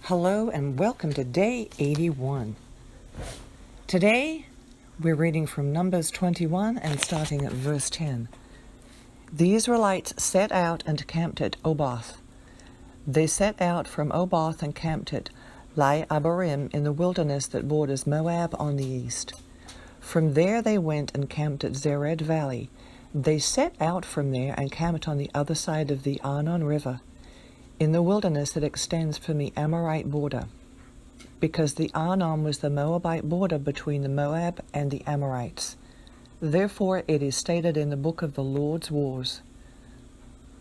Hello and welcome to day 81. Today we're reading from Numbers 21 and starting at verse 10. The Israelites set out and camped at Oboth. They set out from Oboth and camped at Lai Abarim in the wilderness that borders Moab on the east. From there they went and camped at Zered Valley. They set out from there and camped on the other side of the Arnon River, in the wilderness that extends from the Amorite border, because the Arnon was the Moabite border between the Moab and the Amorites. Therefore it is stated in the book of the Lord's wars,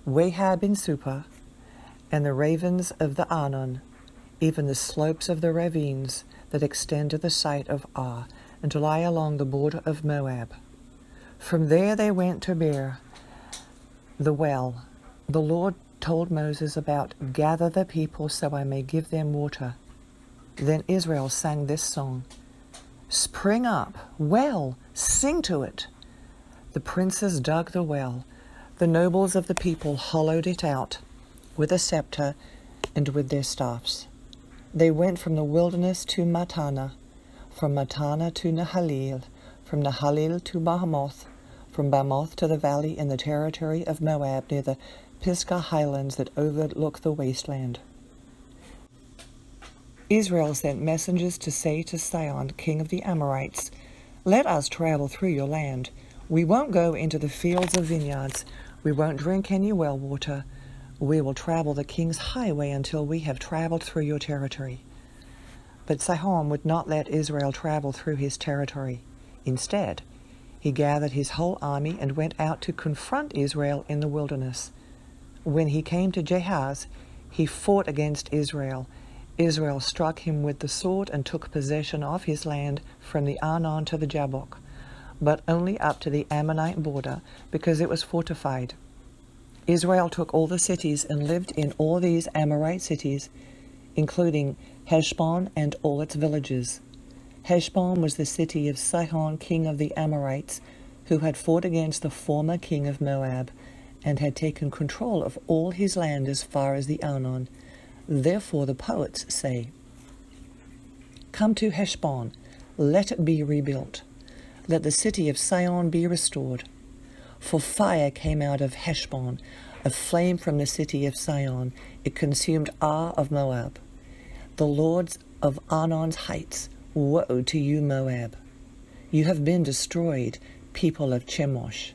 Wahab in Supah, and the ravens of the Arnon, even the slopes of the ravines that extend to the site of Ar, and to lie along the border of Moab. From there they went to Beer, the well. The Lord told Moses about gather the people so I may give them water. Then Israel sang this song, Spring up, well, sing to it. The princes dug the well. The nobles of the people hollowed it out with a scepter and with their staffs. They went from the wilderness to Matana, from Matana to Nahalil, from Nahalil to Bahamoth, from Bamoth to the valley in the territory of Moab near the Pisgah highlands that overlook the wasteland. Israel sent messengers to say to Sihon, king of the Amorites, Let us travel through your land. We won't go into the fields of vineyards. We won't drink any well water. We will travel the king's highway until we have traveled through your territory. But Sihon would not let Israel travel through his territory. Instead, he gathered his whole army and went out to confront Israel in the wilderness. When he came to Jahaz, he fought against Israel. Israel struck him with the sword and took possession of his land from the Arnon to the Jabbok, but only up to the Ammonite border, because it was fortified. Israel took all the cities and lived in all these Amorite cities, including Heshbon and all its villages. Heshbon was the city of Sihon, king of the Amorites, who had fought against the former king of Moab, and had taken control of all his land as far as the Arnon. Therefore the poets say, Come to Heshbon, let it be rebuilt. Let the city of Sion be restored. For fire came out of Heshbon, a flame from the city of Sion. It consumed Ar of Moab. The lords of Arnon's heights, woe to you, Moab! You have been destroyed, people of Chemosh.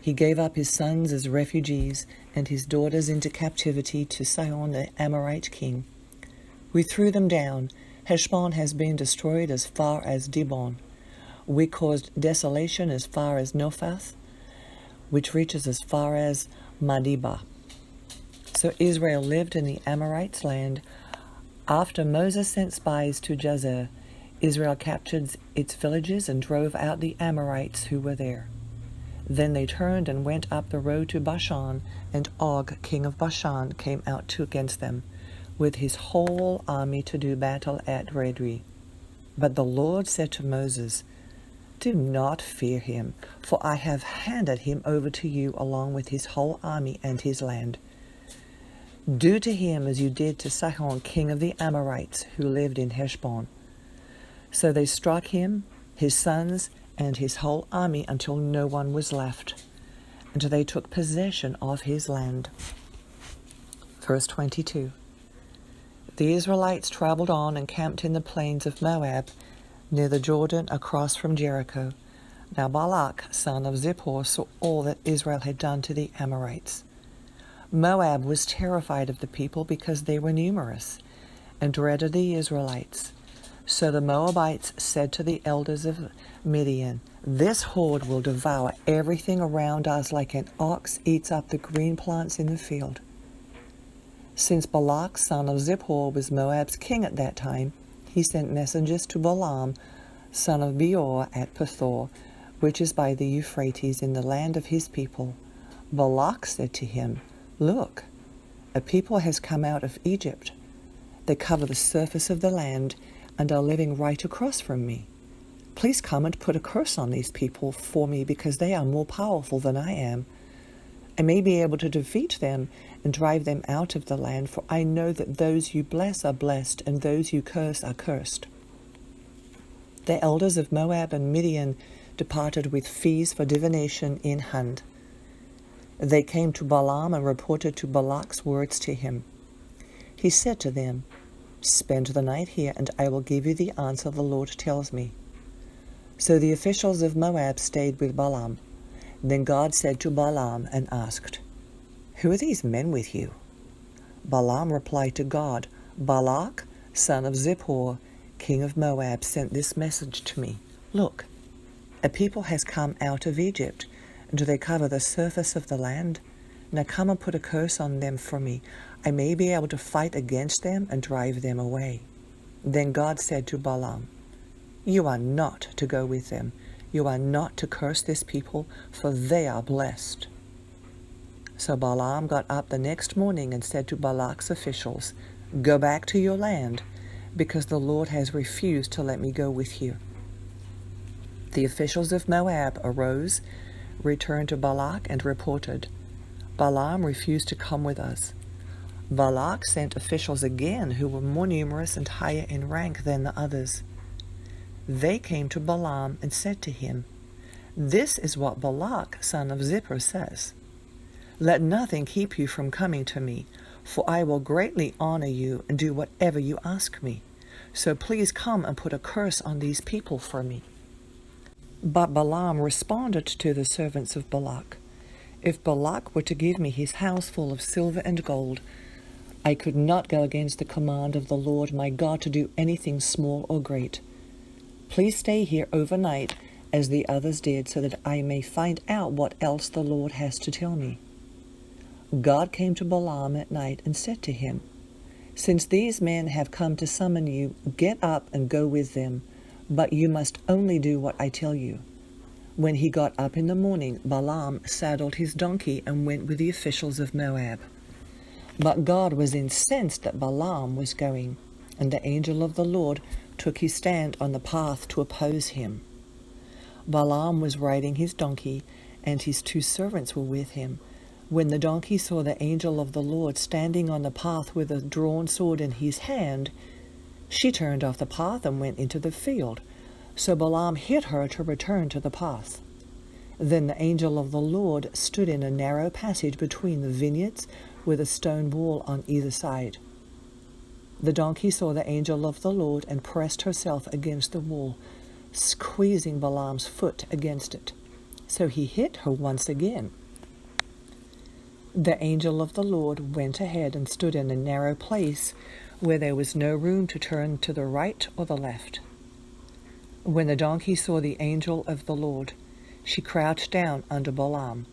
He gave up his sons as refugees and his daughters into captivity to Sihon the Amorite king. We threw them down. Heshbon has been destroyed as far as Dibon. We caused desolation as far as Nophath, which reaches as far as Madibah. So Israel lived in the Amorites' land. After Moses sent spies to Jazer, Israel captured its villages and drove out the Amorites who were there. Then they turned and went up the road to Bashan, and Og, king of Bashan, came out against them, with his whole army to do battle at Redri. But the Lord said to Moses, Do not fear him, for I have handed him over to you along with his whole army and his land. Do to him as you did to Sihon, king of the Amorites, who lived in Heshbon. So they struck him, his sons, and his whole army until no one was left, and they took possession of his land. Verse 22. The Israelites traveled on and camped in the plains of Moab, near the Jordan across from Jericho. Now Balak, son of Zippor, saw all that Israel had done to the Amorites. Moab was terrified of the people because they were numerous, and dreaded the Israelites. So the Moabites said to the elders of Midian, This horde will devour everything around us like an ox eats up the green plants in the field. Since Balak, son of Zippor, was Moab's king at that time, he sent messengers to Balaam, son of Beor, at Pethor, which is by the Euphrates, in the land of his people. Balak said to him, Look, a people has come out of Egypt. They cover the surface of the land and are living right across from me. Please come and put a curse on these people for me, because they are more powerful than I am. I may be able to defeat them and drive them out of the land, for I know that those you bless are blessed, and those you curse are cursed." The elders of Moab and Midian departed with fees for divination in hand. They came to Balaam and reported to Balak's words to him. He said to them, "Spend the night here, and I will give you the answer the Lord tells me." So the officials of Moab stayed with Balaam. Then God said to Balaam and asked, "Who are these men with you?" Balaam replied to God, "Balak, son of Zippor, king of Moab, sent this message to me. Look, a people has come out of Egypt, and they cover the surface of the land. Now come and put a curse on them for me. I may be able to fight against them and drive them away." Then God said to Balaam, "You are not to go with them. You are not to curse this people, for they are blessed." So Balaam got up the next morning and said to Balak's officials, "Go back to your land, because the Lord has refused to let me go with you." The officials of Moab arose, returned to Balak, and reported, "Balaam refused to come with us." Balak sent officials again who were more numerous and higher in rank than the others. They came to Balaam and said to him, "This is what Balak, son of Zippor, says. Let nothing keep you from coming to me, for I will greatly honor you and do whatever you ask me. So please come and put a curse on these people for me." But Balaam responded to the servants of Balak, "If Balak were to give me his house full of silver and gold, I could not go against the command of the Lord my God to do anything small or great. Please stay here overnight, as the others did, so that I may find out what else the Lord has to tell me." God came to Balaam at night and said to him, "Since these men have come to summon you, get up and go with them, but you must only do what I tell you." When he got up in the morning, Balaam saddled his donkey and went with the officials of Moab. But God was incensed that Balaam was going, and the angel of the Lord took his stand on the path to oppose him. Balaam was riding his donkey, and his 2 servants were with him. When the donkey saw the angel of the Lord standing on the path with a drawn sword in his hand, she turned off the path and went into the field. So Balaam hit her to return to the path. Then the angel of the Lord stood in a narrow passage between the vineyards with a stone wall on either side. The donkey saw the angel of the Lord and pressed herself against the wall, squeezing Balaam's foot against it. So he hit her once again. The angel of the Lord went ahead and stood in a narrow place where there was no room to turn to the right or the left. When the donkey saw the angel of the Lord, she crouched down under Balaam.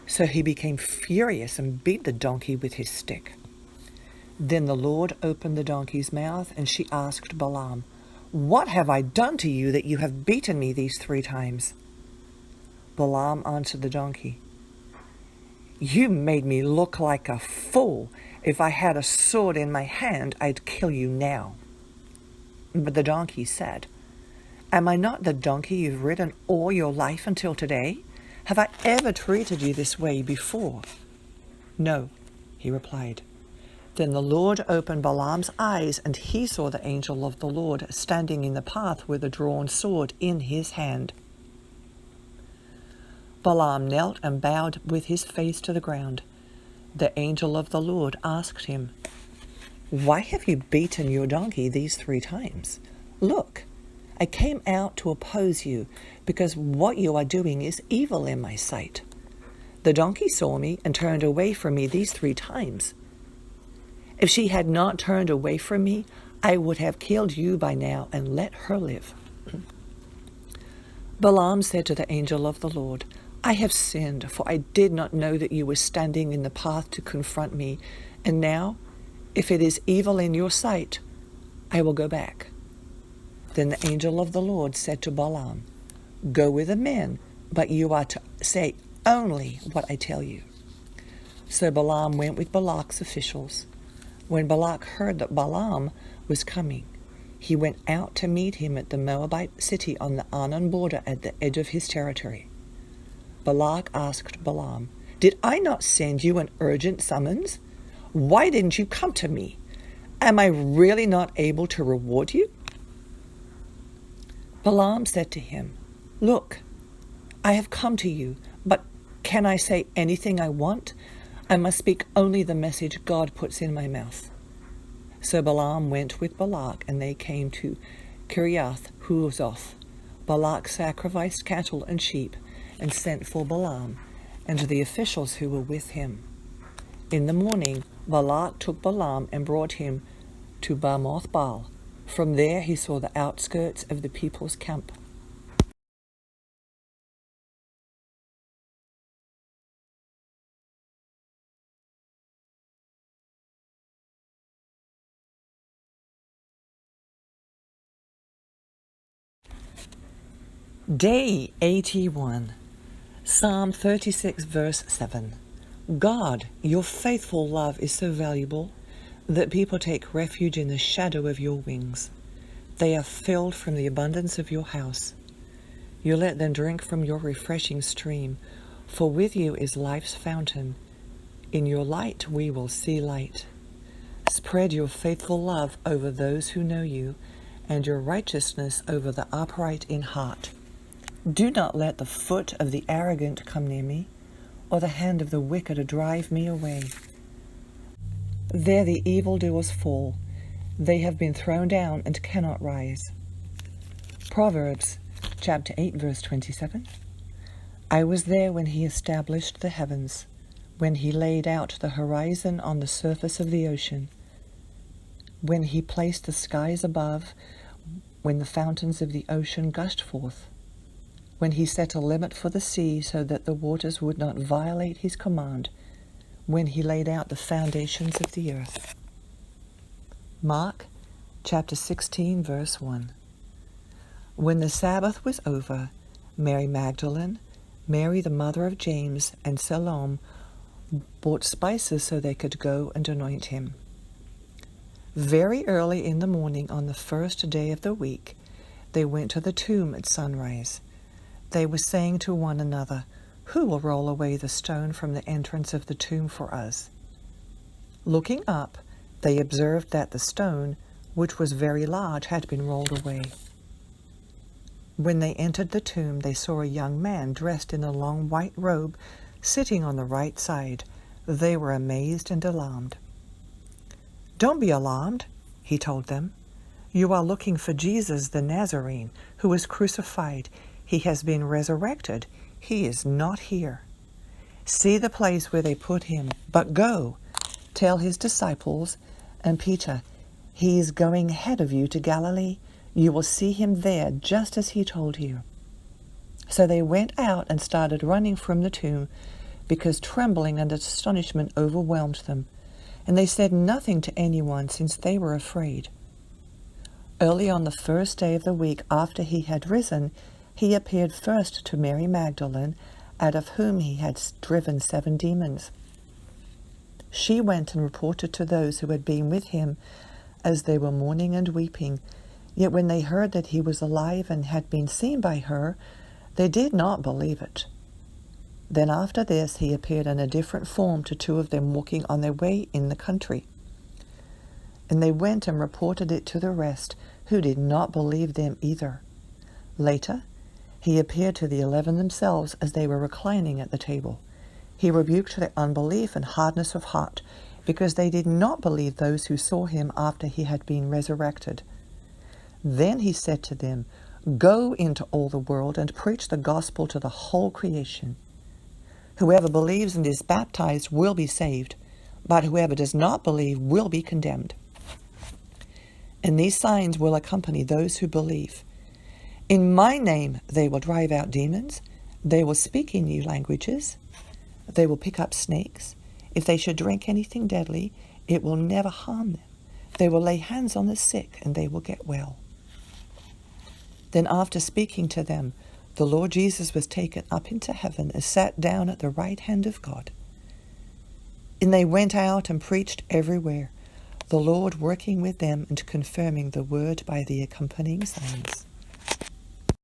So he became furious and beat the donkey with his stick. Then the Lord opened the donkey's mouth, and she asked Balaam, "What have I done to you that you have beaten me these 3 times?" Balaam answered the donkey, "You made me look like a fool. If I had a sword in my hand, I'd kill you now." But the donkey said, "Am I not the donkey you've ridden all your life until today? Have I ever treated you this way before?" "No," he replied. Then the Lord opened Balaam's eyes, and he saw the angel of the Lord standing in the path with a drawn sword in his hand. Balaam knelt and bowed with his face to the ground. The angel of the Lord asked him, "Why have you beaten your donkey these 3 times? Look, I came out to oppose you, because what you are doing is evil in my sight. The donkey saw me and turned away from me these 3 times. If she had not turned away from me, I would have killed you by now and let her live." Balaam said to the angel of the Lord, "I have sinned, for I did not know that you were standing in the path to confront me. And now, if it is evil in your sight, I will go back." Then the angel of the Lord said to Balaam, "Go with the men, but you are to say only what I tell you." So Balaam went with Balak's officials. When Balak heard that Balaam was coming, he went out to meet him at the Moabite city on the Arnon border at the edge of his territory. Balak asked Balaam, Did I not send you an urgent summons? Why didn't you come to me? Am I really not able to reward you?" Balaam said to him, "Look, I have come to you, but can I say anything I want? I must speak only the message God puts in my mouth." So Balaam went with Balak, and they came to Kiriath Huzoth. Balak sacrificed cattle and sheep and sent for Balaam and the officials who were with him. In the morning, Balak took Balaam and brought him to Bamoth Baal. From there he saw the outskirts of the people's camp. Day 81, Psalm 36, verse 7. God, your faithful love is so valuable that people take refuge in the shadow of your wings. They are filled from the abundance of your house. You let them drink from your refreshing stream, for with you is life's fountain. In your light we will see light. Spread your faithful love over those who know you, and your righteousness over the upright in heart. Do not let the foot of the arrogant come near me, or the hand of the wicked drive me away. There the evildoers fall. They have been thrown down and cannot rise. Proverbs chapter 8, verse 27. I was there when he established the heavens, when he laid out the horizon on the surface of the ocean, when he placed the skies above, when the fountains of the ocean gushed forth, when he set a limit for the sea so that the waters would not violate his command, when he laid out the foundations of the earth. Mark chapter 16, verse 1. When the Sabbath was over, Mary Magdalene, Mary the mother of James, and Salome bought spices so they could go and anoint him. Very early in the morning on the first day of the week, they went to the tomb at sunrise. They were saying to one another, "Who will roll away the stone from the entrance of the tomb for us?" Looking up, they observed that the stone, which was very large, had been rolled away. When they entered the tomb, they saw a young man dressed in a long white robe sitting on the right side. They were amazed and alarmed. "Don't be alarmed," he told them. "You are looking for Jesus the Nazarene, who was crucified. He has been resurrected. He is not here. See the place where they put him. But go, tell his disciples and Peter, he is going ahead of you to Galilee. You will see him there, just as he told you." So they went out and started running from the tomb, because trembling and astonishment overwhelmed them, and they said nothing to anyone, since they were afraid. Early on the first day of the week after he had risen, he appeared first to Mary Magdalene, out of whom he had driven 7 demons. She went and reported to those who had been with him, as they were mourning and weeping. Yet when they heard that he was alive and had been seen by her, they did not believe it. Then after this he appeared in a different form to 2 of them walking on their way in the country. And they went and reported it to the rest, who did not believe them either. Later, he appeared to the 11 themselves as they were reclining at the table. He rebuked their unbelief and hardness of heart, because they did not believe those who saw him after he had been resurrected. Then he said to them, "Go into all the world and preach the gospel to the whole creation. Whoever believes and is baptized will be saved, but whoever does not believe will be condemned. And these signs will accompany those who believe. In my name they will drive out demons. They will speak in new languages. They will pick up snakes. If they should drink anything deadly, it will never harm them. They will lay hands on the sick, and they will get well." Then after speaking to them, the Lord Jesus was taken up into heaven and sat down at the right hand of God. And they went out and preached everywhere, the Lord working with them and confirming the word by the accompanying signs.